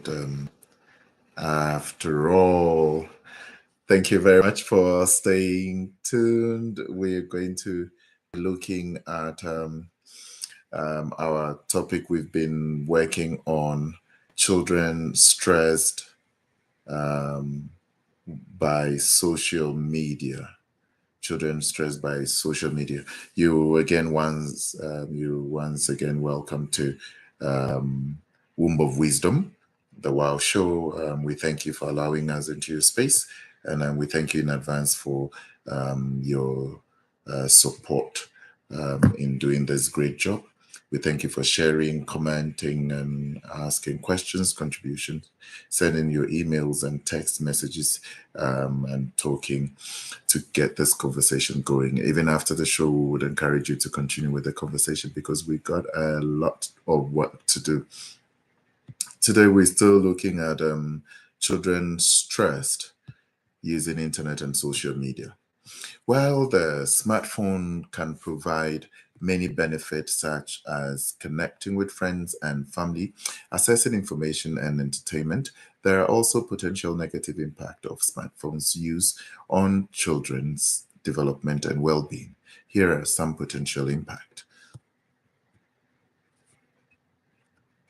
But after all, thank you very much for staying tuned. We're going to be looking at our topic we've been working on: children stressed by social media. Children stressed by social media. You once again welcome to Womb of Wisdom, the WOW Show. We thank you for allowing us into your space, and we thank you in advance for your support in doing this great job. We thank you for sharing, commenting, and asking questions, contributions, sending your emails and text messages, and talking to get this conversation going. Even after the show, we would encourage you to continue with the conversation because we got a lot of work to do. Today, we're still looking at children stressed using internet and social media. Well, the smartphone can provide many benefits such as connecting with friends and family, accessing information and entertainment. There are also potential negative impact of smartphones' use on children's development and well-being. Here are some potential impact.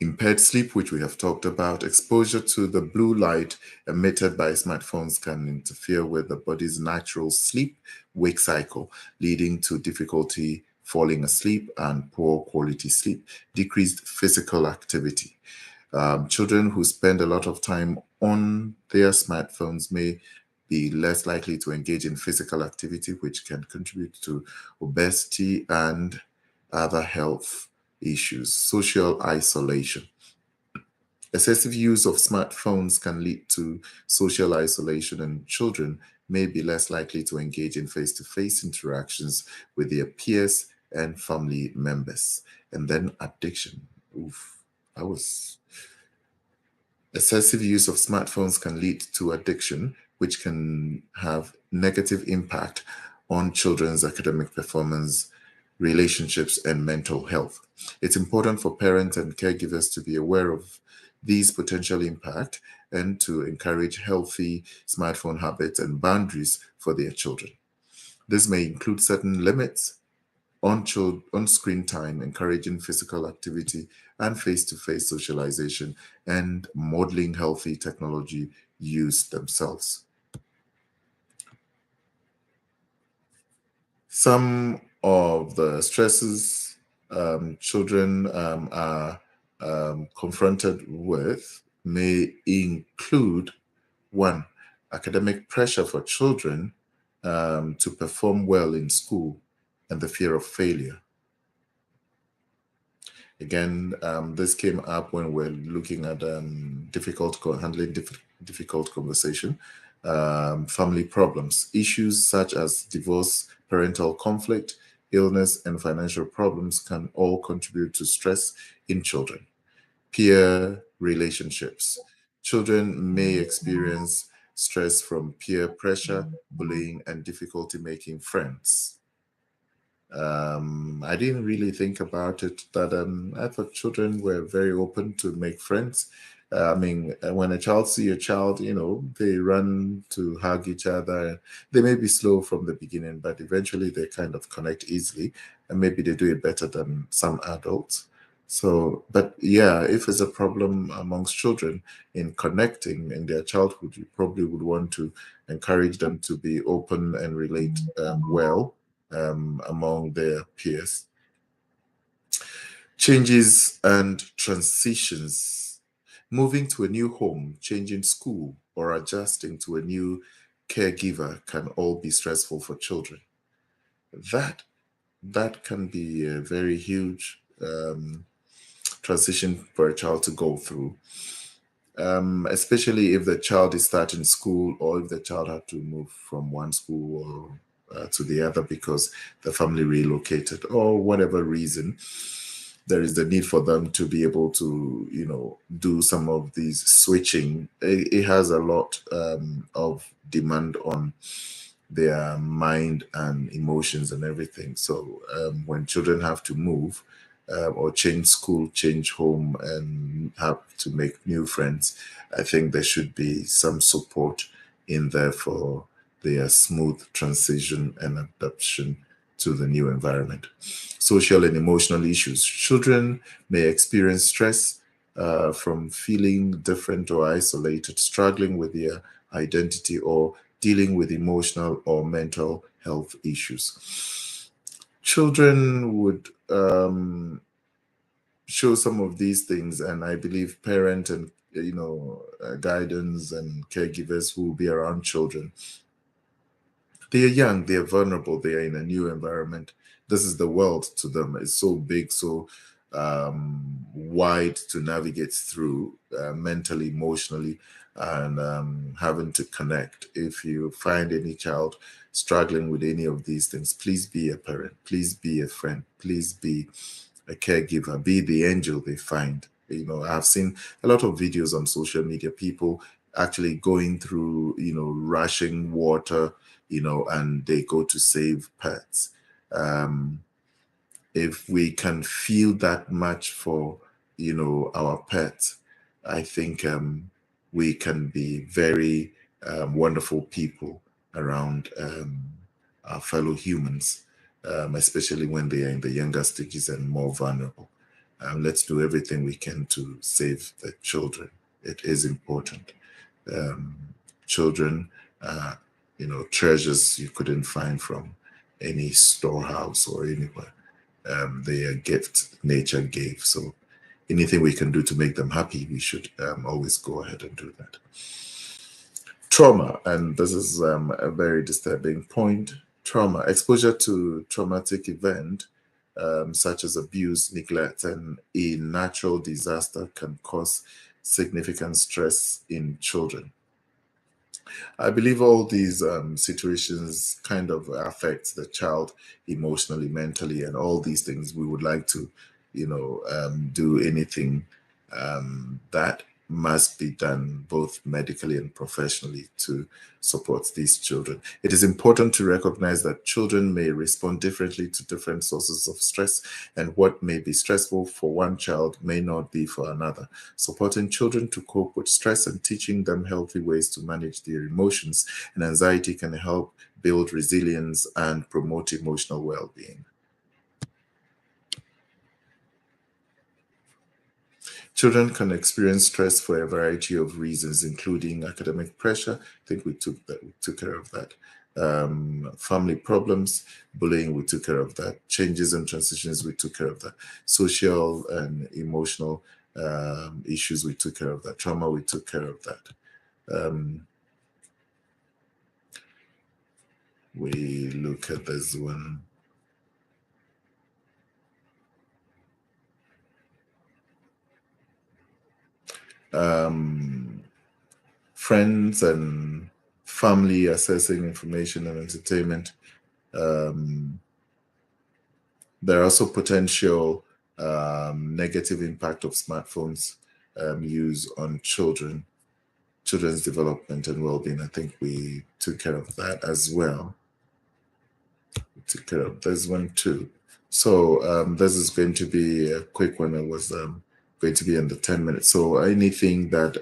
Impaired sleep, which we have talked about. Exposure to the blue light emitted by smartphones can interfere with the body's natural sleep-wake cycle, leading to difficulty falling asleep and poor quality sleep. Decreased physical activity. Children who spend a lot of time on their smartphones may be less likely to engage in physical activity, which can contribute to obesity and other health issues. Social isolation. Excessive use of smartphones can lead to social isolation, and children may be less likely to engage in face-to-face interactions with their peers and family members. And then addiction. Oof, excessive use of smartphones can lead to addiction, which can have negative impact on children's academic performance, relationships, and mental health. It's important for parents and caregivers to be aware of these potential impact and to encourage healthy smartphone habits and boundaries for their children. This may include certain limits on screen time, encouraging physical activity and face-to-face socialization, and modeling healthy technology use themselves. Some of the stresses children are confronted with may include: one, academic pressure for children to perform well in school and the fear of failure. Again, this came up when we're looking at handling difficult conversation, family problems, issues such as divorce, parental conflict, illness, and financial problems can all contribute to stress in children. Peer relationships. Children may experience stress from peer pressure, bullying, and difficulty making friends. I didn't really think about it that I thought children were very open to make friends. When a child see a child, they run to hug each other. They may be slow from the beginning, but eventually they kind of connect easily, and maybe they do it better than some adults. So, but yeah, if it's a problem amongst children in connecting in their childhood, you probably would want to encourage them to be open and relate well among their peers. Changes and transitions. Moving to a new home, changing school, or adjusting to a new caregiver can all be stressful for children. That can be a very huge transition for a child to go through, especially if the child is starting school or if the child had to move from one school or to the other because the family relocated or whatever reason. There is the need for them to be able to, do some of these switching. It has a lot of demand on their mind and emotions and everything. So when children have to move, or change school, change home, and have to make new friends, I think there should be some support in there for their smooth transition and adaptation to the new environment. Social and emotional issues. Children may experience stress from feeling different or isolated, struggling with their identity, or dealing with emotional or mental health issues. Children would show some of these things, and I believe parent and guidance and caregivers who will be around children, they are young, they are vulnerable, they are in a new environment. This is the world to them. It's so big, so wide to navigate through mentally, emotionally, and having to connect. If you find any child struggling with any of these things, please be a parent, please be a friend, please be a caregiver, be the angel they find. I've seen a lot of videos on social media, people actually going through, rushing water, and they go to save pets. If we can feel that much for, our pets, I think we can be very wonderful people around our fellow humans, especially when they are in the younger stages and more vulnerable. Let's do everything we can to save the children. It is important. Children, treasures you couldn't find from any storehouse or anywhere. They are a gift nature gave. So anything we can do to make them happy, we should always go ahead and do that. Trauma, and this is a very disturbing point. Trauma, exposure to traumatic event such as abuse, neglect, and a natural disaster can cause significant stress in children. I believe all these situations kind of affect the child emotionally, mentally, and all these things. We would like to, do anything that must be done both medically and professionally to support these children. It is important to recognize that children may respond differently to different sources of stress, and what may be stressful for one child may not be for another. Supporting children to cope with stress and teaching them healthy ways to manage their emotions and anxiety can help build resilience and promote emotional well-being. Children can experience stress for a variety of reasons, including academic pressure. I think we took care of that. Family problems, bullying, we took care of that. Changes and transitions, we took care of that. Social and emotional issues, we took care of that. Trauma, we took care of that. We look at this one. Friends and family assessing information and entertainment. There are also potential negative impact of smartphones use on children's development and well-being. I think we took care of that as well. We took care of this one too. So this is going to be a quick one. It was going to be under 10 minutes. So anything that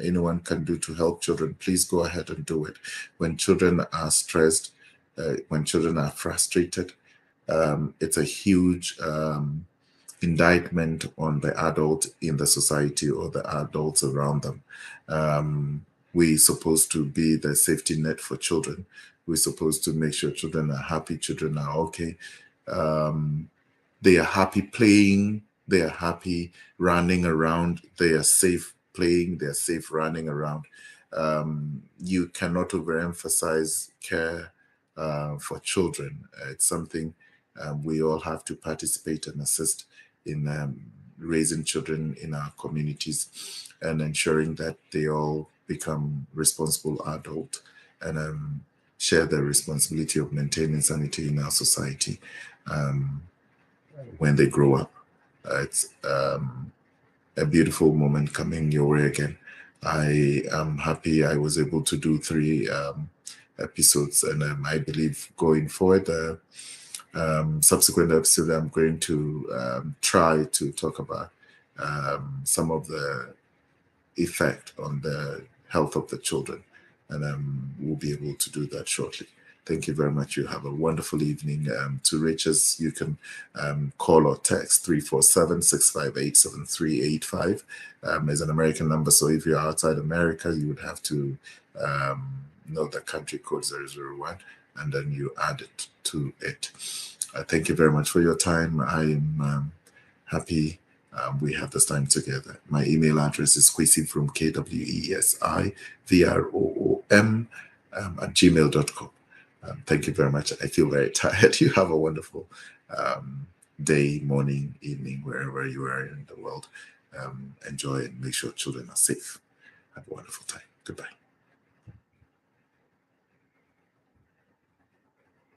anyone can do to help children, please go ahead and do it. When children are stressed, when children are frustrated, it's a huge indictment on the adult in the society or the adults around them. We're supposed to be the safety net for children. We're supposed to make sure children are happy, children are okay. They are happy playing, they are happy running around, they are safe playing, they are safe running around. You cannot overemphasize care for children. It's something we all have to participate and assist in raising children in our communities and ensuring that they all become responsible adults and share the responsibility of maintaining sanity in our society when they grow up. It's a beautiful moment coming your way again. I am happy I was able to do 3 episodes, and I believe going forward, subsequent episode, I'm going to try to talk about some of the effect on the health of the children, and we'll be able to do that shortly. Thank you very much. You have a wonderful evening. To reach us, you can call or text 347-658-7385. Is an American number, so if you're outside America, you would have to know the country code 001, and then you add it to it. Thank you very much for your time. I am happy we have this time together. My email address is kwesivrom, KWESIVROOM, at gmail.com. Thank you very much. I feel very tired. You have a wonderful day, morning, evening, wherever you are in the world. Enjoy and make sure children are safe. Have a wonderful time. Goodbye.